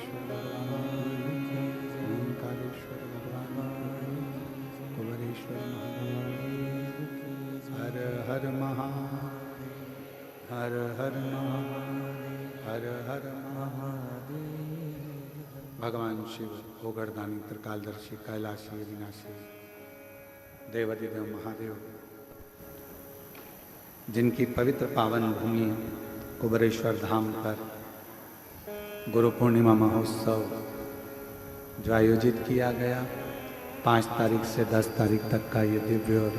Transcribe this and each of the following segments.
कुबरेश्वर भगवान की, ओंकारेश्वर भगवान की, कुबरेश्वर महादेव की। हर हर महादेव, हर हर महादेव, हर हर महादेव। भगवान शिव होगरदानी त्रिकालदर्शी कैलाशी अविनाशी देवाधिदेव महादेव, जिनकी पवित्र पावन भूमि कुबरेश्वर धाम पर गुरु पूर्णिमा महोत्सव जो आयोजित किया गया 5 तारीख से 10 तारीख तक का ये दिव्य और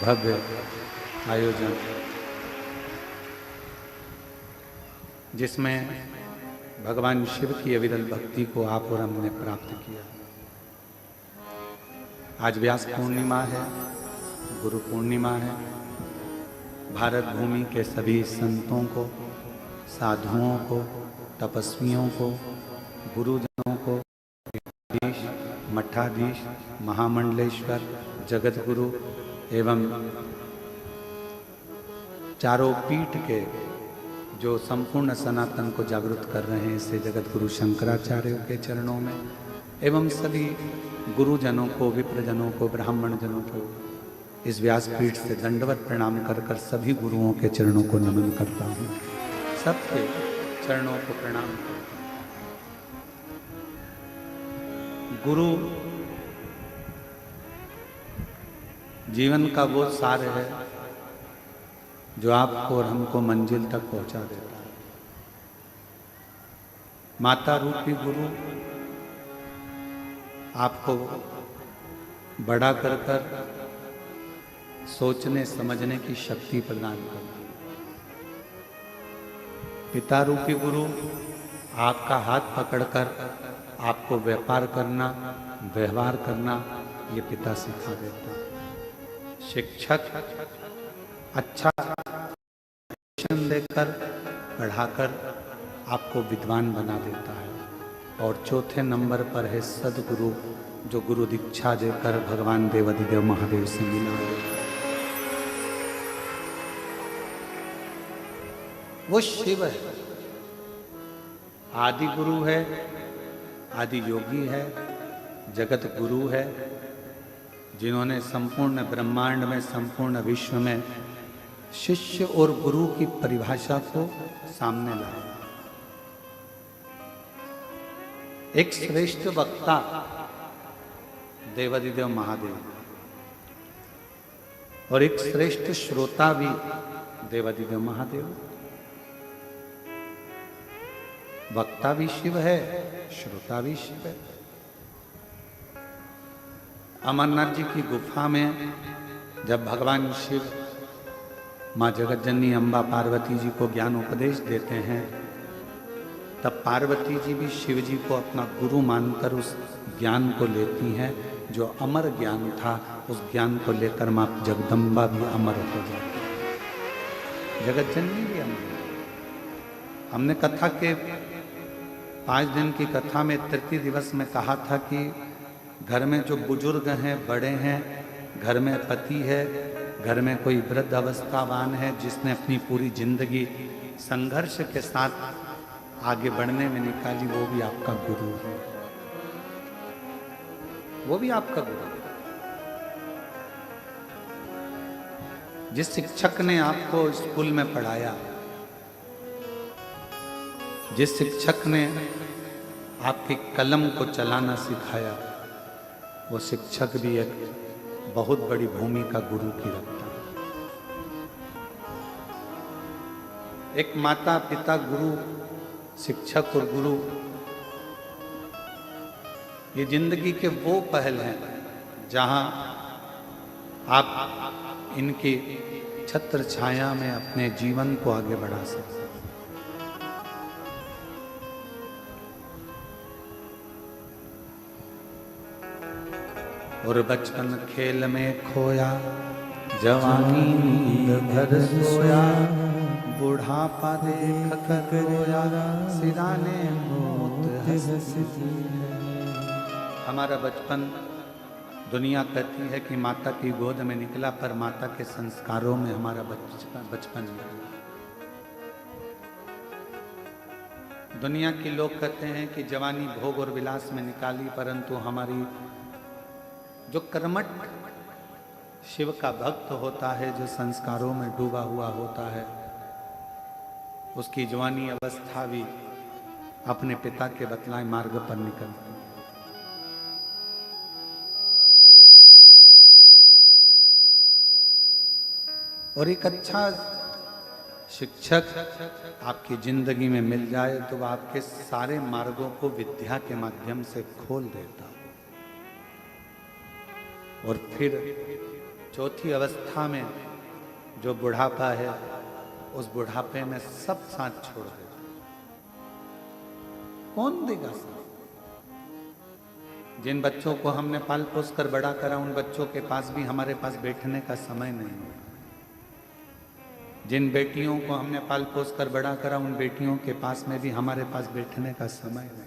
भव्य आयोजन, जिसमें भगवान शिव की अविरल भक्ति को आप और हमने प्राप्त किया। आज व्यास पूर्णिमा है, गुरु पूर्णिमा है। भारत भूमि के सभी संतों को, साधुओं को, तपस्वियों को, गुरुजनों को, मठाधीश, मठाधीश, महामंडलेश्वर, जगत गुरु एवं चारों पीठ के जो संपूर्ण सनातन को जागृत कर रहे हैं, इससे जगत गुरु शंकराचार्यों के चरणों में एवं सभी गुरुजनों को, विप्रजनों को, ब्राह्मण जनों को इस व्यासपीठ से दंडवत प्रणाम कर कर सभी गुरुओं के चरणों को नमन करता हूँ। सबके चरणों को प्रणाम करता हूँ। गुरु जीवन का वो सार है जो आपको और हमको मंजिल तक पहुंचा देता है। माता रूपी गुरु आपको बड़ा कर कर सोचने समझने की शक्ति प्रदान करता है। पिता रूपी गुरु आपका हाथ पकड़कर आपको व्यापार करना, व्यवहार करना, ये पिता सिखा देता है। शिक्षक अच्छा शिक्षण देकर, पढ़ाकर आपको विद्वान बना देता है। और चौथे नंबर पर है सदगुरु, जो गुरु दीक्षा देकर भगवान देवाधिदेव महादेव से मिला है। वो शिव है, आदि गुरु है, आदि योगी है, जगत गुरु है, जिन्होंने संपूर्ण ब्रह्मांड में, संपूर्ण विश्व में शिष्य और गुरु की परिभाषा को सामने लाया। एक श्रेष्ठ वक्ता देवाधिदेव महादेव और एक श्रेष्ठ श्रोता भी देवाधिदेव महादेव। वक्ता भी शिव है, श्रोता भी शिव है। अमरनाथ जी की गुफा में जब भगवान शिव माँ जगतजननी अम्बा पार्वती जी को ज्ञान उपदेश देते हैं, तब पार्वती जी भी शिव जी को अपना गुरु मानकर उस ज्ञान को लेती हैं। जो अमर ज्ञान था, उस ज्ञान को लेकर माँ जगदम्बा भी अमर हो जाती है, जगतजननी भी अमर। हमने कथा के 5 दिन की कथा में तृतीय दिवस में कहा था कि घर में जो बुजुर्ग हैं, बड़े हैं, घर में पति है, घर में कोई वृद्ध अवस्थावान है, जिसने अपनी पूरी जिंदगी संघर्ष के साथ आगे बढ़ने में निकाली, वो भी आपका गुरु है, वो भी आपका गुरु है। जिस शिक्षक ने आपको स्कूल में पढ़ाया, जिस शिक्षक ने आपकी कलम को चलाना सिखाया, वो शिक्षक भी एक बहुत बड़ी भूमिका गुरु की रखता है। एक माता पिता गुरु, शिक्षक और गुरु, ये जिंदगी के वो पहल हैं जहां आप इनकी छत्र छाया में अपने जीवन को आगे बढ़ा सकते हैं। और बचपन खेल में खोया, जवानी नींद भर सोया, बुढ़ापा देख कर रोया, सिराने मौत हंसती है। हमारा बचपन, दुनिया कहती है कि माता की गोद में निकला, पर माता के संस्कारों में हमारा बचपन निकला। दुनिया के लोग कहते हैं कि जवानी भोग और विलास में निकाली, परंतु हमारी जो कर्मठ शिव का भक्त होता है, जो संस्कारों में डूबा हुआ होता है, उसकी जवानी अवस्था भी अपने पिता के बतलाए मार्ग पर निकलती है। और एक अच्छा शिक्षक आपकी जिंदगी में मिल जाए तो वह आपके सारे मार्गों को विद्या के माध्यम से खोल देता है। और फिर चौथी अवस्था में जो बुढ़ापा है, उस बुढ़ापे में सब साथ छोड़ देता। कौन देगा साथ? जिन बच्चों को हमने पाल पोस कर बड़ा करा, उन बच्चों के पास भी हमारे पास बैठने का समय नहीं है। जिन बेटियों को हमने पाल पोस कर बड़ा करा, उन बेटियों के पास में भी हमारे पास बैठने का समय नहीं।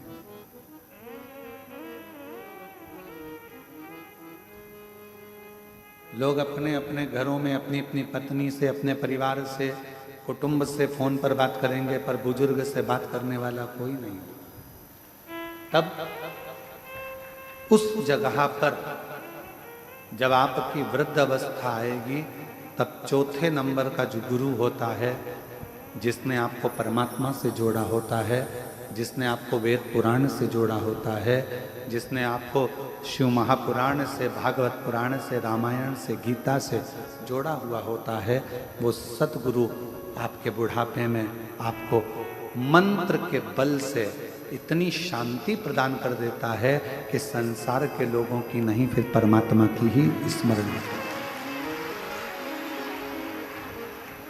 लोग अपने अपने घरों में अपनी अपनी पत्नी से, अपने परिवार से, कुटुंब से फोन पर बात करेंगे, पर बुजुर्ग से बात करने वाला कोई नहीं। तब उस जगह पर जब आपकी वृद्ध अवस्था आएगी, तब चौथे नंबर का जो गुरु होता है, जिसने आपको परमात्मा से जोड़ा होता है, जिसने आपको वेद पुराण से जोड़ा होता है, जिसने आपको शिव महापुराण से, भागवत पुराण से, रामायण से, गीता से जोड़ा हुआ होता है, वो सतगुरु आपके बुढ़ापे में आपको मंत्र के बल से इतनी शांति प्रदान कर देता है कि संसार के लोगों की नहीं, फिर परमात्मा की ही स्मरण।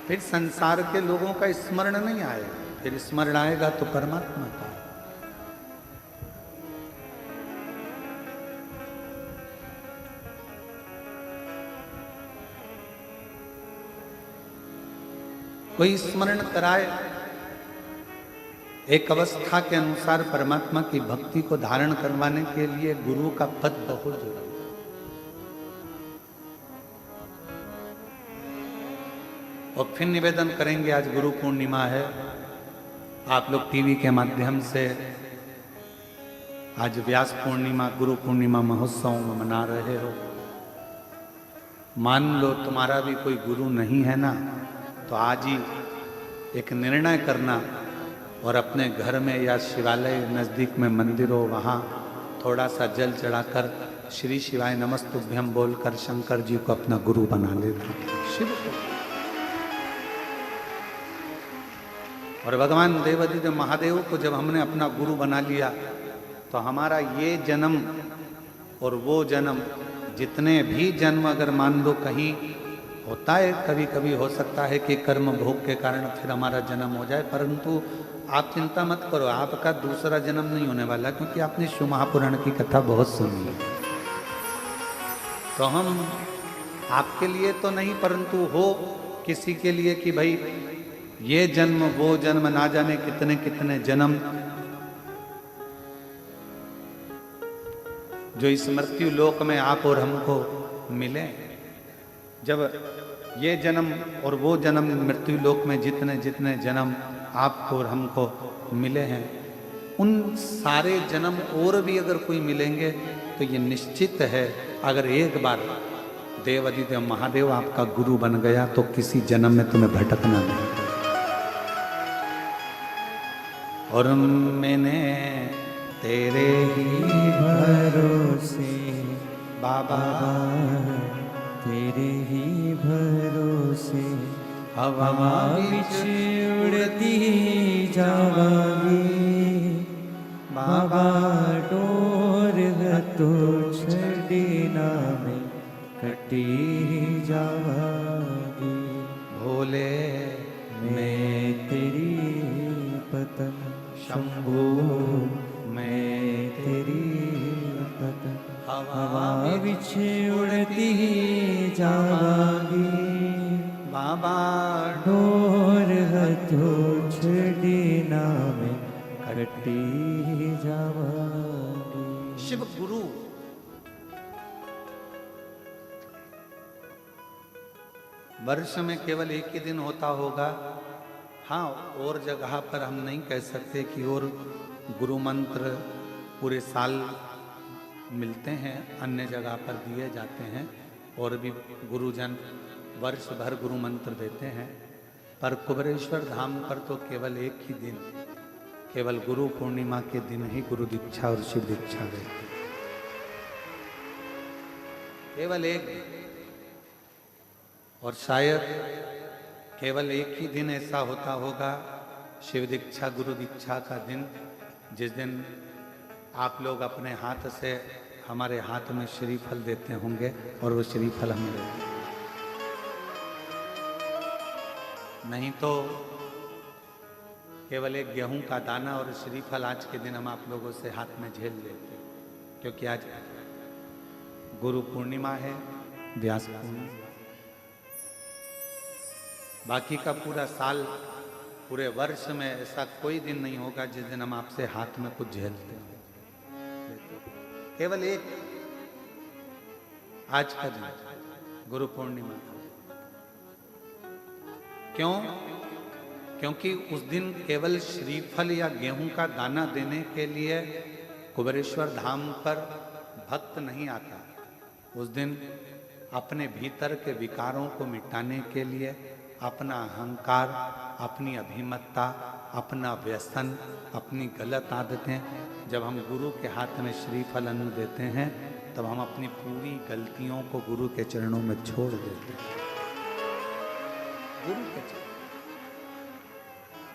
फिर संसार के लोगों का स्मरण नहीं आएगा, फिर स्मरण आएगा तो परमात्मा का। कोई स्मरण कराए, एक अवस्था के अनुसार परमात्मा की भक्ति को धारण करवाने के लिए गुरु का पद बहुत जरूरी है। और फिर निवेदन करेंगे, आज गुरु पूर्णिमा है, आप लोग टीवी के माध्यम से आज व्यास पूर्णिमा, गुरु पूर्णिमा महोत्सव में मना रहे हो। मान लो तुम्हारा भी कोई गुरु नहीं है ना, तो आज ही एक निर्णय करना और अपने घर में या शिवालय नज़दीक में मंदिर हो, वहाँ थोड़ा सा जल चढ़ाकर श्री शिवाय नमस्तुभ्यं बोलकर शंकर जी को अपना गुरु बना लेना, शिव को। और भगवान देवादिदेव महादेव को जब हमने अपना गुरु बना लिया, तो हमारा ये जन्म और वो जन्म, जितने भी जन्म अगर मान लो कहीं होता है, कभी कभी हो सकता है कि कर्म भोग के कारण फिर हमारा जन्म हो जाए, परंतु आप चिंता मत करो, आपका दूसरा जन्म नहीं होने वाला, क्योंकि आपने शिव महापुराण की कथा बहुत सुनी है। तो हम आपके लिए तो नहीं, परंतु हो किसी के लिए कि भाई ये जन्म वो जन्म, ना जाने कितने कितने जन्म जो इस मृत्यु लोक में आप और हमको मिले। जब ये जन्म और वो जन्म मृत्यु लोक में जितने जितने जन्म आपको और हमको मिले हैं, उन सारे जन्म और भी अगर कोई मिलेंगे तो ये निश्चित है, अगर एक बार देवादिदेव महादेव आपका गुरु बन गया तो किसी जन्म में तुम्हें भटकना नहीं। और मैंने तेरे ही भरोसे बाबा, तेरे ही भरोसे हवा विच उड़ती जावांगी बाबा, डोर तो छड़ी ना में कटी जावांगी। भोले मैं तेरी पतन शंभू, मैं तेरी पतन हवा विच उड़ती जावांगी बाबा, डोर तो छड़ी ना में कटी जावांगी। शिव गुरु वर्ष में केवल एक ही दिन होता होगा हाँ, और जगह पर हम नहीं कह सकते कि और गुरु मंत्र पूरे साल मिलते हैं, अन्य जगह पर दिए जाते हैं और भी गुरुजन वर्ष भर गुरु मंत्र देते हैं, पर कुबेरेश्वर धाम पर तो केवल एक ही दिन, केवल गुरु पूर्णिमा के दिन ही गुरु दीक्षा और शिव दीक्षा रहती है, केवल एक। और शायद केवल एक ही दिन ऐसा होता होगा, शिव दीक्षा गुरु दीक्षा का दिन, जिस दिन आप लोग अपने हाथ से हमारे हाथ में श्रीफल देते होंगे और वो श्रीफल हमें देते, नहीं तो केवल एक गेहूं का दाना और श्रीफल आज के दिन हम आप लोगों से हाथ में झेल लेते, क्योंकि आज गुरु पूर्णिमा है, व्यास पूर्णिमा। बाकी का पूरा साल, पूरे वर्ष में ऐसा कोई दिन नहीं होगा जिस दिन हम आपसे हाथ में कुछ झेलते हैं, केवल एक आज का दिन, गुरु पूर्णिमा। क्यों? क्योंकि उस दिन केवल श्रीफल या गेहूं का दाना देने के लिए कुबेरेश्वर धाम पर भक्त नहीं आता। उस दिन अपने भीतर के विकारों को मिटाने के लिए, अपना अहंकार, अपनी अभिमत्ता, अपना व्यसन, अपनी गलत आदतें, जब हम गुरु के हाथ में श्रीफल अन्न देते हैं, तब हम अपनी पूरी गलतियों को गुरु के चरणों में छोड़ देते हैं, गुरु के चरण।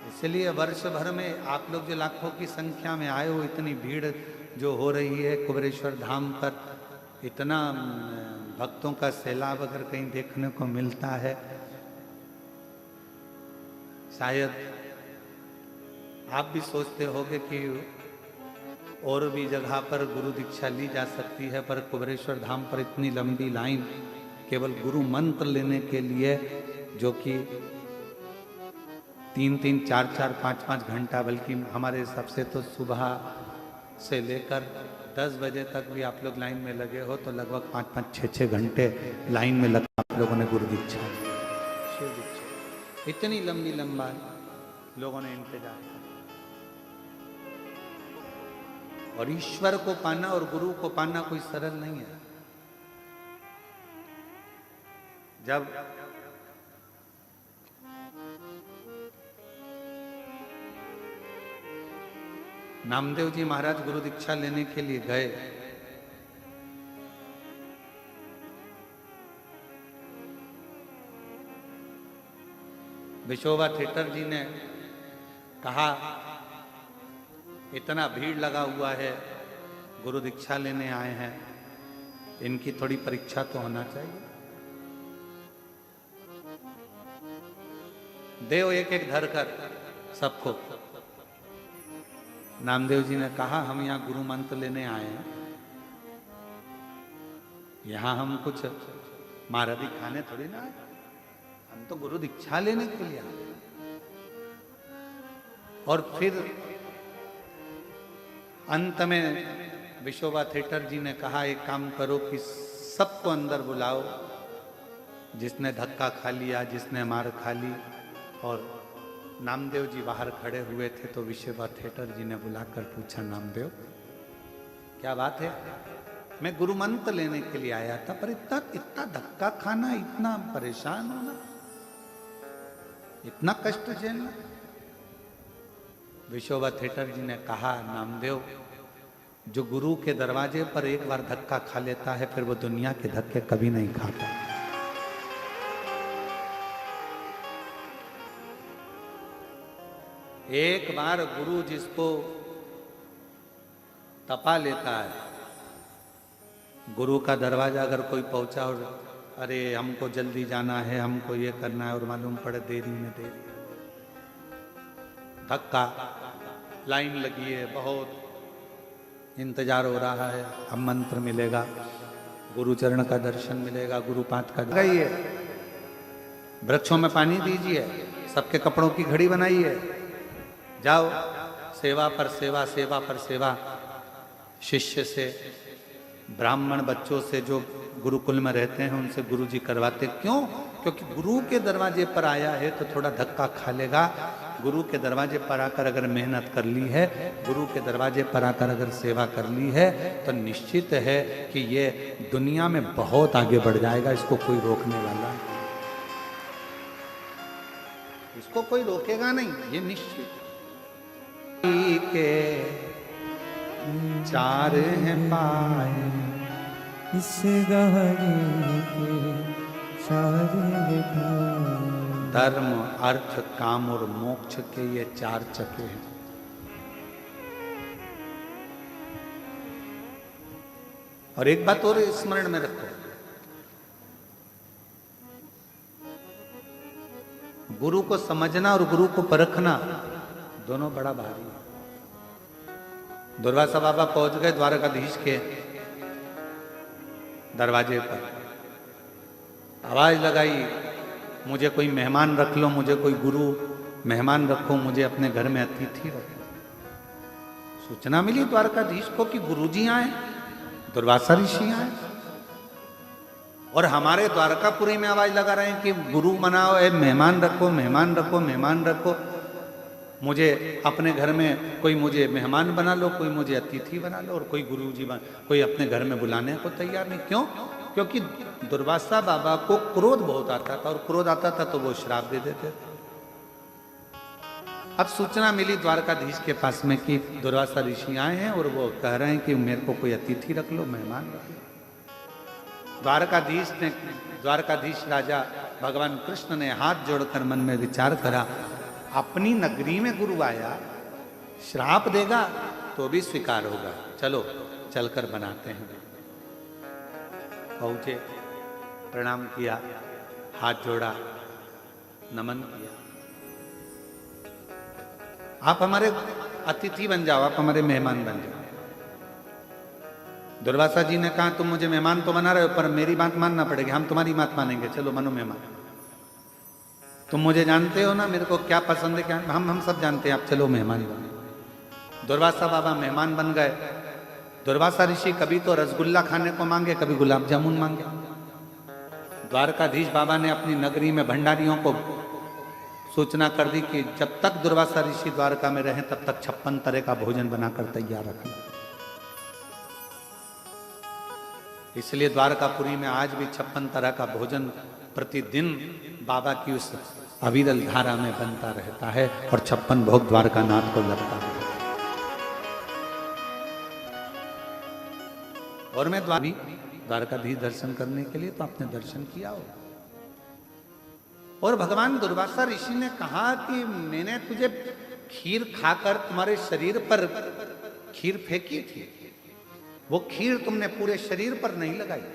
इसलिए वर्ष भर में आप लोग जो लाखों की संख्या में आए हो, इतनी भीड़ जो हो रही है कुबेरेश्वर धाम पर, इतना भक्तों का सैलाब अगर कहीं देखने को मिलता है, शायद आप भी सोचते होंगे कि और भी जगह पर गुरु दीक्षा ली जा सकती है, पर कुबेरेश्वर धाम पर इतनी लंबी लाइन केवल गुरु मंत्र लेने के लिए, जो कि 3-3, 4-4, 5-5 घंटा, बल्कि हमारे हिसाब से तो सुबह से लेकर 10 बजे तक भी आप लोग लाइन में लगे हो, तो लगभग 5-5, 6-6 घंटे लाइन में लग आप लोगों ने गुरु दीक्षा ली, शिव दीक्षा। इतनी लंबी लंबा लोगों ने इंतजार किया। और ईश्वर को पाना और गुरु को पाना कोई सरल नहीं है। जब नामदेव जी महाराज गुरु दीक्षा लेने के लिए गए, विशोबा थिएटर जी ने कहा, इतना भीड़ लगा हुआ है, गुरु दीक्षा लेने आए हैं, इनकी थोड़ी परीक्षा तो होना चाहिए। देव एक एक धर कर सबको। नामदेव जी ने कहा, हम यहाँ गुरु मंत्र लेने आए हैं, यहाँ हम कुछ महारथी खाने थोड़ी ना आए, हम तो गुरु दीक्षा लेने के लिए आए। और फिर अंत में विशोबा थिएटर जी ने कहा, एक काम करो कि सबको अंदर बुलाओ, जिसने धक्का खा लिया, जिसने मार खा ली। और नामदेव जी बाहर खड़े हुए थे, तो विशोबा थिएटर जी ने बुलाकर पूछा, नामदेव क्या बात है? मैं गुरु मंत्र लेने के लिए आया था, पर इतना धक्का खाना, इतना परेशान होना, इतना कष्ट झेलना। विशोबा थिएटर जी ने कहा, नामदेव, जो गुरु के दरवाजे पर एक बार धक्का खा लेता है, फिर वो दुनिया के धक्के कभी नहीं खाता। एक बार गुरु जिसको तपा लेता है, गुरु का दरवाजा अगर कोई पहुंचा और अरे हमको जल्दी जाना है, हमको ये करना है, और मालूम पड़े देरी में देरी, धक्का, लाइन लगी है, बहुत इंतजार हो रहा है, अब मंत्र मिलेगा, गुरु चरण का दर्शन मिलेगा, गुरुपाद का लगाइए, वृक्षों में पानी दीजिए, सबके कपड़ों की घड़ी बनाइए, जाओ सेवा पर सेवा, सेवा पर सेवा। शिष्य से, ब्राह्मण बच्चों से जो गुरुकुल में रहते हैं, उनसे गुरुजी करवाते। क्यों? क्योंकि गुरु के दरवाजे पर आया है तो थोड़ा धक्का खा लेगा। गुरु के दरवाजे पर आकर अगर मेहनत कर ली है, गुरु के दरवाजे पर आकर अगर सेवा कर ली है, तो निश्चित है कि ये दुनिया में बहुत आगे बढ़ जाएगा। इसको कोई रोकने वाला नहीं, इसको कोई रोकेगा नहीं, ये निश्चित। के चार हैं पाए, इस गाड़ी के सारे पाए। धर्म अर्थ काम और मोक्ष के ये चार चक्के हैं। और एक बात और स्मरण में रखो, गुरु को समझना और गुरु को परखना दोनों बड़ा भारी है। दुर्वासा बाबा पहुंच गए द्वारकाधीश के दरवाजे पर, आवाज लगाई, मुझे कोई मेहमान रख लो, मुझे कोई गुरु मेहमान रखो, मुझे अपने घर में अतिथि रखो। सूचना मिली द्वारकाधीश को कि गुरुजी आए, दुर्वासा ऋषि आए, और हमारे द्वारकापुरी में आवाज लगा रहे हैं कि गुरु मनाओ, मेहमान रखो, मेहमान रखो, मेहमान रखो। मुझे अपने घर में कोई मुझे मेहमान बना लो, कोई मुझे अतिथि बना लो, और कोई गुरुजी कोई अपने घर में बुलाने को तैयार नहीं। क्यों? क्योंकि दुर्वासा बाबा को क्रोध बहुत आता था, और क्रोध आता था तो वो श्राप दे देते थे। अब सूचना मिली द्वारकाधीश के पास में कि दुर्वासा ऋषि आए हैं और वो कह रहे हैं कि मेरे को कोई अतिथि रख लो, मेहमान रख लो। द्वारकाधीश राजा भगवान कृष्ण ने हाथ जोड़कर मन में विचार करा, अपनी नगरी में गुरु आया, श्राप देगा तो भी स्वीकार होगा, चलो चलकर बनाते हैं। पहुंचे, प्रणाम किया, हाथ जोड़ा, नमन किया। आप हमारे अतिथि बन जाओ, आप हमारे मेहमान बन जाओ। दुर्वासा जी ने कहा, तुम मुझे मेहमान तो बना रहे हो, पर मेरी बात मानना पड़ेगी, हम तुम्हारी बात मानेंगे, चलो मानो मेहमान। तुम मुझे जानते हो ना, मेरे को क्या पसंद है क्या, हम सब जानते हैं, आप चलो मेहमान बनो। दुर्वासा बाबा मेहमान बन गए। दुर्वासा ऋषि कभी तो रसगुल्ला खाने को मांगे, कभी गुलाब जामुन मांगे। द्वारकाधीश बाबा ने अपनी नगरी में भंडारियों को सूचना कर दी कि जब तक दुर्वासा ऋषि द्वारका में रहें तब तक 56 तरह का भोजन बनाकर तैयार रखना। इसलिए द्वारकापुरी में आज भी 56 तरह का भोजन प्रतिदिन बाबा की उस अविरल धारा में बनता रहता है, और 56 भोग द्वारकानाथ को लगता है। और मैं द्वारकाधीश दर्शन करने के लिए, तो आपने दर्शन किया हो। और भगवान दुर्वासा ऋषि ने कहा कि मैंने तुझे खीर खाकर तुम्हारे शरीर पर खीर फेंकी थी, वो खीर तुमने पूरे शरीर पर नहीं लगाई।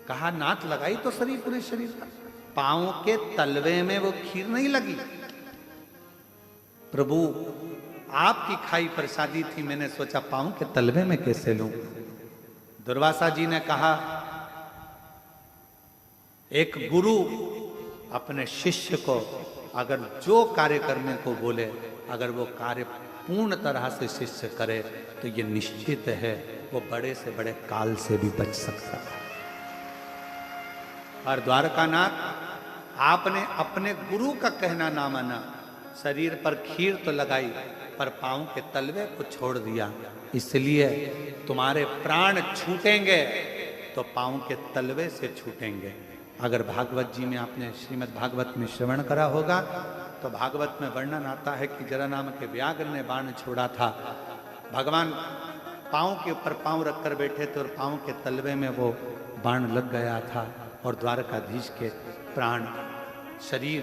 कहा, नाथ लगाई तो शरीर, पूरे शरीर पर, पांव के तलवे में वो खीर नहीं लगी। प्रभु, आपकी खाई प्रसादी थी, मैंने सोचा पांव के तलवे में कैसे लूं। दुर्वासा जी ने कहा, एक गुरु अपने शिष्य को अगर जो कार्य करने को बोले, अगर वो कार्य पूर्ण तरह से शिष्य करे, तो ये निश्चित है वो बड़े से बड़े काल से भी बच सकता है। और द्वारकानाथ, आपने अपने गुरु का कहना ना माना, शरीर पर खीर तो लगाई पर पांव के तलवे को छोड़ दिया, इसलिए तुम्हारे प्राण छूटेंगे तो पांव के तलवे से छूटेंगे। अगर भागवत जी में आपने श्रीमद् भागवत में श्रवण करा होगा तो भागवत में वर्णन आता है कि जरा नाम के व्याघ्र ने बाण छोड़ा था। भगवान पांव के ऊपर पांव रखकर बैठे थे और पांव के तलवे में वो बाण लग गया था, और द्वारकाधीश के प्राण शरीर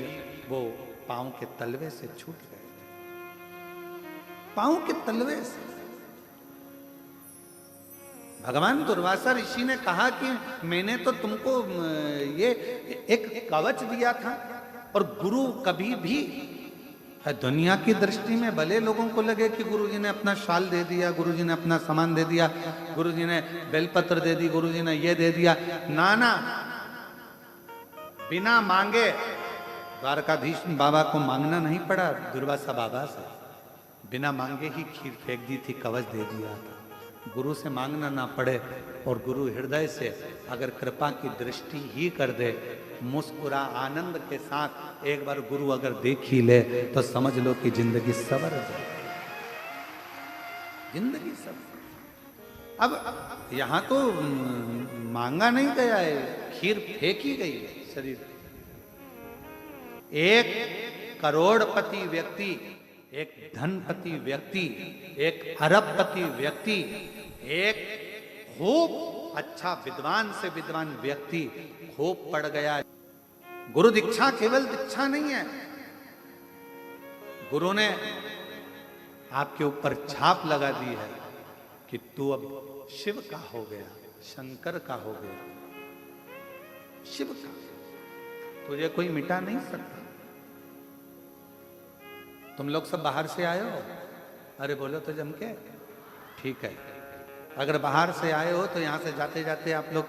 वो पांव के तलवे से छूट गए, पांव के तलवे से। भगवान दुर्वासा ऋषि ने कहा कि मैंने तो तुमको ये एक कवच दिया था, और गुरु कभी भी दुनिया की दृष्टि में भले लोगों को लगे कि गुरुजी ने अपना शाल दे दिया, गुरुजी ने अपना सामान दे दिया, गुरुजी ने बेलपत्र दे दी, गुरुजी ने ये दे दिया, ना ना, बिना मांगे द्वारकाधीश बाबा को मांगना नहीं पड़ा दुर्वासा बाबा से, बिना मांगे ही खीर फेंक दी थी, कवच दे दिया था। गुरु से मांगना ना पड़े और गुरु हृदय से अगर कृपा की दृष्टि ही कर दे मुस्कुरा आनंद के साथ एक बार गुरु अगर देख ही ले तो समझ लो कि जिंदगी सवर जाए, जिंदगी सवर। अब यहां तो मांगा नहीं गया है, खीर फेंकी गई है शरीर। एक करोड़पति व्यक्ति, एक धनपति व्यक्ति, एक अरबपति व्यक्ति, एक खूब अच्छा विद्वान से विद्वान व्यक्ति खूब पड़ गया। गुरु दीक्षा केवल दीक्षा नहीं है, गुरु ने आपके ऊपर छाप लगा दी है कि तू अब शिव का हो गया, शंकर का हो गया, शिव का, तुझे कोई मिटा नहीं सकता। तुम लोग सब बाहर से आए हो, अरे बोलो तो जम के, ठीक है। अगर बाहर से आए हो तो यहां से जाते जाते आप लोग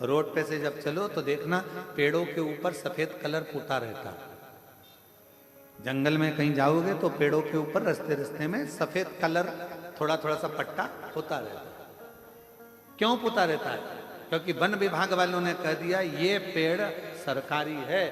रोड पे से जब चलो तो देखना पेड़ों के ऊपर सफेद कलर पुता रहता है। जंगल में कहीं जाओगे तो पेड़ों के ऊपर रास्ते रास्ते में सफेद कलर थोड़ा थोड़ा सा पट्टा होता रहता है। क्यों पुता रहता है? क्योंकि वन विभाग वालों ने कह दिया ये पेड़ सरकारी है,